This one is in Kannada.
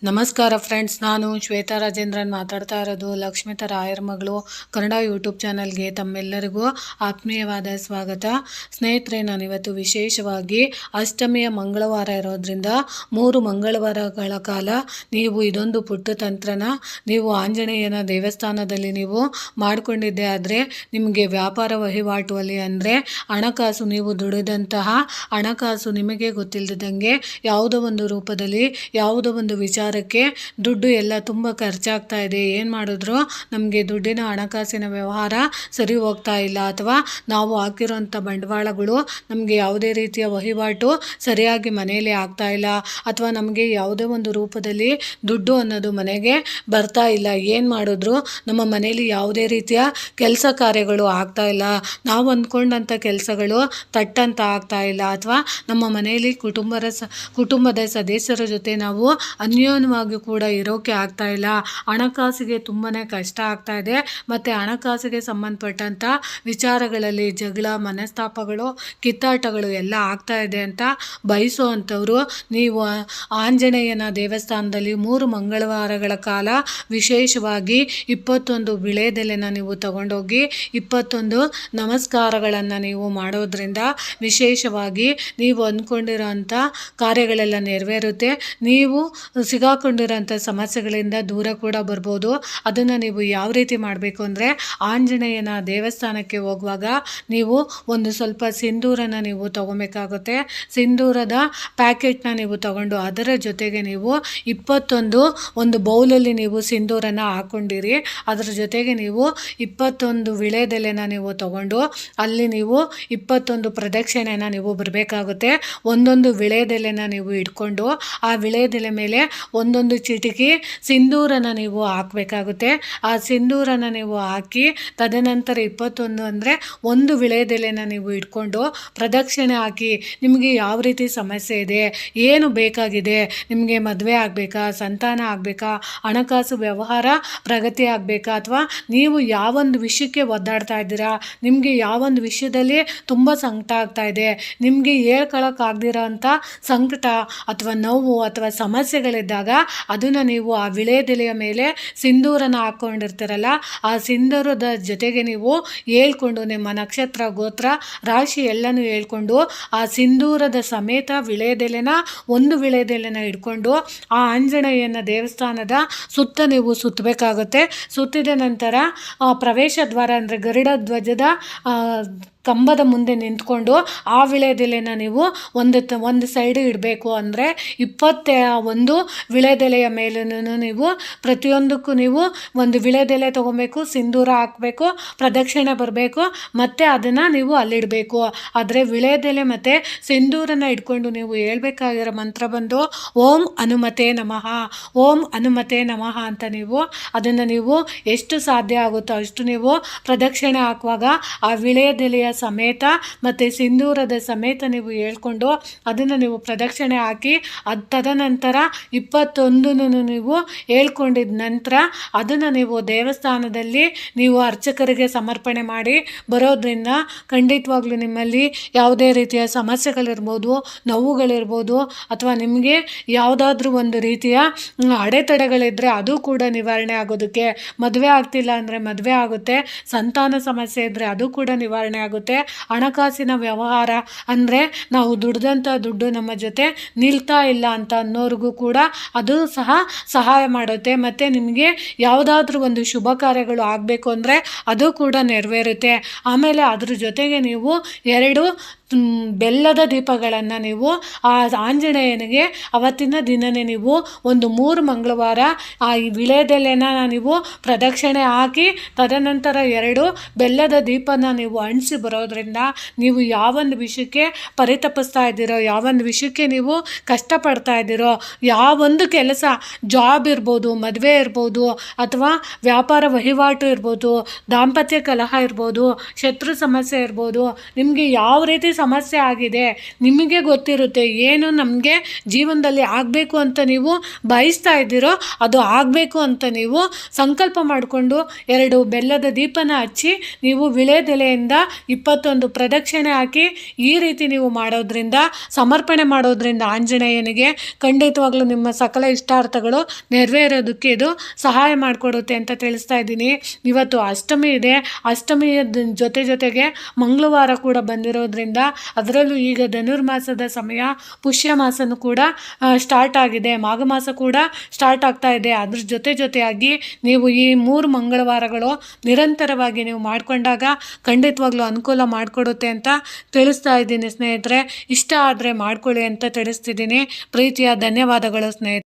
ನಮಸ್ಕಾರ ಫ್ರೆಂಡ್ಸ್, ನಾನು ಶ್ವೇತಾ ರಾಜೇಂದ್ರನ್ ಮಾತಾಡ್ತಾ ಇರೋದು ಲಕ್ಷ್ಮಿತಾ ರಾಯರ ಮಗಳು ಕನ್ನಡ ಯೂಟ್ಯೂಬ್ ಚಾನಲ್ಗೆ ತಮ್ಮೆಲ್ಲರಿಗೂ ಆತ್ಮೀಯವಾದ ಸ್ವಾಗತ. ಸ್ನೇಹಿತರೆ, ನಾನಿವತ್ತು ವಿಶೇಷವಾಗಿ ಅಷ್ಟಮಿಯ ಮಂಗಳವಾರ ಇರೋದ್ರಿಂದ 3 ಮಂಗಳವಾರಗಳ ಕಾಲ ನೀವು ಇದೊಂದು ಪುಟ್ಟ ತಂತ್ರನ ನೀವು ಆಂಜನೇಯನ ದೇವಸ್ಥಾನದಲ್ಲಿ ನೀವು ಮಾಡಿಕೊಂಡಿದ್ದೆ ಆದರೆ ನಿಮಗೆ ವ್ಯಾಪಾರ ವಹಿವಾಟುವಲ್ಲಿ ಅಂದರೆ ಹಣಕಾಸು, ನೀವು ದುಡಿದಂತಹ ಹಣಕಾಸು ನಿಮಗೆ ಗೊತ್ತಿಲ್ಲದಂಗೆ ಯಾವುದೋ ಒಂದು ರೂಪದಲ್ಲಿ ಯಾವುದೋ ಒಂದು ವಿಚಾರಕ್ಕೆ ದುಡ್ಡು ಎಲ್ಲ ತುಂಬ ಖರ್ಚಾಗ್ತಾ ಇದೆ, ಏನು ಮಾಡಿದ್ರು ನಮಗೆ ದುಡ್ಡಿನ ಹಣಕಾಸಿನ ವ್ಯವಹಾರ ಸರಿ ಹೋಗ್ತಾ ಇಲ್ಲ, ಅಥವಾ ನಾವು ಹಾಕಿರೋಂಥ ಬಂಡವಾಳಗಳು ನಮಗೆ ಯಾವುದೇ ರೀತಿಯ ವಹಿವಾಟು ಸರಿಯಾಗಿ ಮನೆಯಲ್ಲಿ ಆಗ್ತಾ ಇಲ್ಲ, ಅಥವಾ ನಮಗೆ ಯಾವುದೇ ಒಂದು ರೂಪದಲ್ಲಿ ದುಡ್ಡು ಅನ್ನೋದು ಮನೆಗೆ ಬರ್ತಾ ಇಲ್ಲ, ಏನು ಮಾಡಿದ್ರು ನಮ್ಮ ಮನೆಯಲ್ಲಿ ಯಾವುದೇ ರೀತಿಯ ಕೆಲಸ ಕಾರ್ಯಗಳು ಆಗ್ತಾ ಇಲ್ಲ, ನಾವು ಅಂದ್ಕೊಂಡಂಥ ಕೆಲಸಗಳು ತಟ್ಟಂತ ಆಗ್ತಾ ಇಲ್ಲ, ಅಥವಾ ನಮ್ಮ ಮನೆಯಲ್ಲಿ ಕುಟುಂಬದ ಸದಸ್ಯರ ಜೊತೆ ನಾವು ಅನ್ಯೋನ್ಯವಾಗಿ ಕೂಡ ಇರೋಕೆ ಆಗ್ತಾ ಇಲ್ಲ, ಹಣಕಾಸಿಗೆ ತುಂಬಾ ಕಷ್ಟ ಆಗ್ತಾ ಇದೆ, ಮತ್ತು ಹಣಕಾಸಿಗೆ ಸಂಬಂಧಪಟ್ಟಂಥ ವಿಚಾರಗಳಲ್ಲಿ ಜಗಳ, ಮನಸ್ತಾಪಗಳು, ಕಿತ್ತಾಟಗಳು ಎಲ್ಲ ಆಗ್ತಾ ಇದೆ ಅಂತ ಬಯಸುವಂಥವ್ರು ನೀವು ಆಂಜನೇಯನ ದೇವಸ್ಥಾನದಲ್ಲಿ 3 ಮಂಗಳವಾರಗಳ ಕಾಲ ವಿಶೇಷವಾಗಿ 21 ವಿಳೆದೆಲೆನ ನೀವು ತಗೊಂಡೋಗಿ 21 ನಮಸ್ಕಾರಗಳನ್ನು ನೀವು ಮಾಡೋದ್ರಿಂದ ವಿಶೇಷವಾಗಿ ನೀವು ಅಂದ್ಕೊಂಡಿರೋಂಥ ಕಾರ್ಯಗಳೆಲ್ಲ ನೆರವೇರುತ್ತೆ, ನೀವು ಸಿಗಾಕೊಂಡಿರೋಂಥ ಸಮಸ್ಯೆಗಳಿಂದ ದೂರ ಕೂಡ ಬರ್ಬೋದು. ಅದನ್ನು ನೀವು ಯಾವ ರೀತಿ ಮಾಡಬೇಕು ಅಂದರೆ, ಆಂಜನೇಯನ ದೇವಸ್ಥಾನಕ್ಕೆ ಹೋಗುವಾಗ ನೀವು ಒಂದು ಸ್ವಲ್ಪ ಸಿಂಧೂರನ ನೀವು ತಗೊಬೇಕಾಗುತ್ತೆ. ಸಿಂಧೂರದ ಪ್ಯಾಕೆಟ್ನ ನೀವು ತಗೊಂಡು ಅದರ ಜೊತೆಗೆ ನೀವು 21 ಒಂದು ಬೌಲಲ್ಲಿ ನೀವು ಸಿಂಧೂರನ ಹಾಕ್ಕೊಂಡಿರಿ, ಅದರ ಜೊತೆಗೆ ನೀವು 21 ವಿಳೆದೆಲೆನ ನೀವು ತಗೊಂಡು ಅಲ್ಲಿ ನೀವು 21 ಪ್ರದಕ್ಷಿಣೆನ ನೀವು ಬರಬೇಕಾಗುತ್ತೆ. ಒಂದೊಂದು ವಿಳೆದೆಲೆನ ನೀವು ಇಟ್ಕೊಂಡು ಆ ವಿಳೆದೆಲೆ ಮೇಲೆ ಒಂದೊಂದು ಚಿಟಿಕೆ ಸಿಂಧೂರನ ನೀವು ಹಾಕಬೇಕಾಗುತ್ತೆ. ಆ ಸಿಂಧೂರನ ನೀವು ಹಾಕಿ ತದನಂತರ 21 ಅಂದರೆ ಒಂದು ವಿಳೆದೆಲೆನ ನೀವು ಇಟ್ಕೊಂಡು ಪ್ರದಕ್ಷಿಣೆ ಹಾಕಿ, ನಿಮಗೆ ಯಾವ ರೀತಿ ಸಮಸ್ಯೆ ಇದೆ, ಏನು ಬೇಕಾಗಿದೆ, ನಿಮಗೆ ಮದುವೆ ಆಗಬೇಕಾ, ಸಂತಾನ ಆಗಬೇಕಾ, ಹಣಕಾಸು ವ್ಯವಹಾರ ಪ್ರಗತಿ ಆಗಬೇಕಾ, ಅಥವಾ ನೀವು ಯಾವೊಂದು ವಿಷಯಕ್ಕೆ ಒದ್ದಾಡ್ತಾ ಇದ್ದೀರಾ, ನಿಮಗೆ ಯಾವೊಂದು ವಿಷಯದಲ್ಲಿ ತುಂಬ ಸಂಕಟ ಆಗ್ತಾ ಇದೆ, ನಿಮಗೆ ಹೇಳ್ಕೊಳಕ್ಕಾಗ್ದಿರೋ ಅಂಥ ಸಂಕಟ ಅಥವಾ ನೋವು ಅಥವಾ ಸಮಸ್ಯೆಗಳಿದ್ದಾಗ ಅದನ್ನು ನೀವು ಆ ವಿಳೆದೆಲೆಯ ಮೇಲೆ ಸಿಂಧೂರನ ಹಾಕ್ಕೊಂಡಿರ್ತೀರಲ್ಲ, ಆ ಸಿಂಧೂರದ ಜೊತೆಗೆ ನೀವು ಹೇಳ್ಕೊಂಡು ನಿಮ್ಮ ನಕ್ಷತ್ರ, ಗೋತ್ರ, ರಾಶಿ ಎಲ್ಲನೂ ಹೇಳ್ಕೊಂಡು ಆ ಸಿಂಧೂರದ ಸಮೇತ ವಿಳೆದೆಲೆನ ಒಂದು ವಿಳೆದೆಲೆನ ಇಟ್ಕೊಂಡು ಆ ಆಂಜನೇಯನ ದೇವಸ್ಥಾನದ ಸುತ್ತ ನೀವು ಸುತ್ತಬೇಕಾಗುತ್ತೆ. ಸುತ್ತಿದ ನಂತರ ಪ್ರವೇಶ ದ್ವಾರ ಅಂದರೆ ಗರುಡ ಧ್ವಜದ ಕಂಬದ ಮುಂದೆ ನಿಂತ್ಕೊಂಡು ಆ ವಿಳೆದೆಲೆನ ನೀವು ಒಂದು ಸೈಡ್ ಇಡಬೇಕು. ಅಂದರೆ 21 ವಿಳೆದೆಲೆಯ ಮೇಲೂ ನೀವು ಪ್ರತಿಯೊಂದಕ್ಕೂ ನೀವು ಒಂದು ವಿಳೆದೆಲೆ ತೊಗೊಬೇಕು, ಸಿಂಧೂರ ಹಾಕಬೇಕು, ಪ್ರದಕ್ಷಿಣೆ ಬರಬೇಕು, ಮತ್ತು ಅದನ್ನು ನೀವು ಅಲ್ಲಿಡಬೇಕು. ಆದರೆ ವಿಳೆದೆಲೆ ಮತ್ತು ಸಿಂಧೂರನ ಇಟ್ಕೊಂಡು ನೀವು ಹೇಳ್ಬೇಕಾಗಿರೋ ಮಂತ್ರ ಬಂದು ಓಂ ಹನುಮತೆ ನಮಃ, ಓಂ ಹನುಮತೆ ನಮಃ ಅಂತ ನೀವು ಅದನ್ನು ನೀವು ಎಷ್ಟು ಸಾಧ್ಯ ಆಗುತ್ತೋ ಅಷ್ಟು ನೀವು ಪ್ರದಕ್ಷಿಣೆ ಹಾಕುವಾಗ ಆ ವಿಳೆದೆಲೆಯ ಸಮೇತ ಮತ್ತು ಸಿಂಧೂರದ ಸಮೇತ ನೀವು ಹೇಳ್ಕೊಂಡು ಅದನ್ನು ನೀವು ಪ್ರದಕ್ಷಿಣೆ ಹಾಕಿ ತದನಂತರ 21 ನೀವು ಹೇಳ್ಕೊಂಡಿದ್ದ ನಂತರ ಅದನ್ನು ನೀವು ದೇವಸ್ಥಾನದಲ್ಲಿ ನೀವು ಅರ್ಚಕರಿಗೆ ಸಮರ್ಪಣೆ ಮಾಡಿ ಬರೋದ್ರಿಂದ ಖಂಡಿತವಾಗ್ಲೂ ನಿಮ್ಮಲ್ಲಿ ಯಾವುದೇ ರೀತಿಯ ಸಮಸ್ಯೆಗಳಿರ್ಬೋದು, ನೋವುಗಳಿರ್ಬೋದು, ಅಥವಾ ನಿಮಗೆ ಯಾವುದಾದ್ರೂ ಒಂದು ರೀತಿಯ ಅಡೆತಡೆಗಳಿದ್ದರೆ ಅದು ಕೂಡ ನಿವಾರಣೆ ಆಗೋದಕ್ಕೆ, ಮದುವೆ ಆಗ್ತಿಲ್ಲ ಅಂದರೆ ಮದುವೆ ಆಗುತ್ತೆ, ಸಂತಾನ ಸಮಸ್ಯೆ ಇದ್ದರೆ ಅದು ಕೂಡ ನಿವಾರಣೆ ಆಗುತ್ತೆ, ಹಣಕಾಸಿನ ವ್ಯವಹಾರ ಅಂದರೆ ನಾವು ದುಡ್ದಂಥ ದುಡ್ಡು ನಮ್ಮ ಜೊತೆ ನಿಲ್ತಾ ಇಲ್ಲ ಅಂತ ಅನ್ನೋರಿಗೂ ಕೂಡ ಅದು ಸಹ ಸಹಾಯ ಮಾಡುತ್ತೆ, ಮತ್ತು ನಿಮಗೆ ಯಾವುದಾದ್ರೂ ಒಂದು ಶುಭ ಕಾರ್ಯಗಳು ಆಗಬೇಕು ಅಂದರೆ ಅದು ಕೂಡ ನೆರವೇರುತ್ತೆ. ಆಮೇಲೆ ಅದ್ರ ಜೊತೆಗೆ ನೀವು 2 ಬೆಲ್ಲದ ದೀಪಗಳನ್ನು ನೀವು ಆ ಆಂಜನೇಯನಿಗೆ ಅವತ್ತಿನ ದಿನವೇ ನೀವು ಒಂದು 3 ಮಂಗಳವಾರ ಈ ವಿಳೆದೆಲೆನ ನೀವು ಪ್ರದಕ್ಷಿಣೆ ಹಾಕಿ ತದನಂತರ 2 ಬೆಲ್ಲದ ದೀಪನ ನೀವು ಅಂಟಿಸಿ ಬರೋದ್ರಿಂದ ನೀವು ಯಾವೊಂದು ವಿಷಯಕ್ಕೆ ಪರಿತಪಿಸ್ತಾ ಇದ್ದೀರೋ, ಯಾವೊಂದು ವಿಷಯಕ್ಕೆ ನೀವು ಕಷ್ಟಪಡ್ತಾ ಇದ್ದೀರೋ, ಯಾವೊಂದು ಕೆಲಸ ಜಾಬ್ ಇರ್ಬೋದು, ಮದುವೆ ಇರ್ಬೋದು, ಅಥವಾ ವ್ಯಾಪಾರ ವಹಿವಾಟು ಇರ್ಬೋದು, ದಾಂಪತ್ಯ ಕಲಹ ಇರ್ಬೋದು, ಶತ್ರು ಸಮಸ್ಯೆ ಇರ್ಬೋದು, ನಿಮಗೆ ಯಾವ ರೀತಿ ಸಮಸ್ಯೆ ಆಗಿದೆ ನಿಮಗೆ ಗೊತ್ತಿರುತ್ತೆ. ಏನು ನಮಗೆ ಜೀವನದಲ್ಲಿ ಆಗಬೇಕು ಅಂತ ನೀವು ಬಯಸ್ತಾ ಇದ್ದೀರೋ ಅದು ಆಗಬೇಕು ಅಂತ ನೀವು ಸಂಕಲ್ಪ ಮಾಡಿಕೊಂಡು 2 ಬೆಲ್ಲದ ದೀಪನ ಹಚ್ಚಿ ನೀವು ವಿಳೆದೆಲೆಯಿಂದ 21 ಪ್ರದಕ್ಷಿಣೆ ಹಾಕಿ ಈ ರೀತಿ ನೀವು ಮಾಡೋದ್ರಿಂದ, ಸಮರ್ಪಣೆ ಮಾಡೋದ್ರಿಂದ ಆಂಜನೇಯನಿಗೆ ಖಂಡಿತವಾಗ್ಲೂ ನಿಮ್ಮ ಸಕಲ ಇಷ್ಟಾರ್ಥಗಳು ನೆರವೇರೋದಕ್ಕೆ ಇದು ಸಹಾಯ ಮಾಡಿಕೊಡುತ್ತೆ ಅಂತ ತಿಳಿಸ್ತಾ ಇದ್ದೀನಿ. ಇವತ್ತು ಅಷ್ಟಮಿ ಇದೆ. ಅಷ್ಟಮಿಯ ಜೊತೆಗೆ ಮಂಗಳವಾರ ಕೂಡ ಬಂದಿರೋದ್ರಿಂದ, ಅದರಲ್ಲೂ ಈಗ ಧನುರ್ಮಾಸದ ಸಮಯ, ಪುಷ್ಯ ಮಾಸನೂ ಕೂಡ ಸ್ಟಾರ್ಟ್ ಆಗಿದೆ, ಮಾಘ ಮಾಸ ಕೂಡ ಸ್ಟಾರ್ಟ್ ಆಗ್ತಾ ಇದೆ. ಅದ್ರ ಜೊತೆಯಾಗಿ ನೀವು ಈ 3 ಮಂಗಳವಾರಗಳು ನಿರಂತರವಾಗಿ ನೀವು ಮಾಡಿಕೊಂಡಾಗ ಖಂಡಿತವಾಗ್ಲೂ ಅನುಕೂಲ ಮಾಡಿಕೊಡುತ್ತೆ ಅಂತ ತಿಳಿಸ್ತಾ ಇದ್ದೀನಿ ಸ್ನೇಹಿತರೆ. ಇಷ್ಟ ಆದರೆ ಮಾಡ್ಕೊಳ್ಳಿ ಅಂತ ತಿಳಿಸ್ತಿದ್ದೀನಿ. ಪ್ರೀತಿಯ ಧನ್ಯವಾದಗಳು ಸ್ನೇಹಿತರೆ.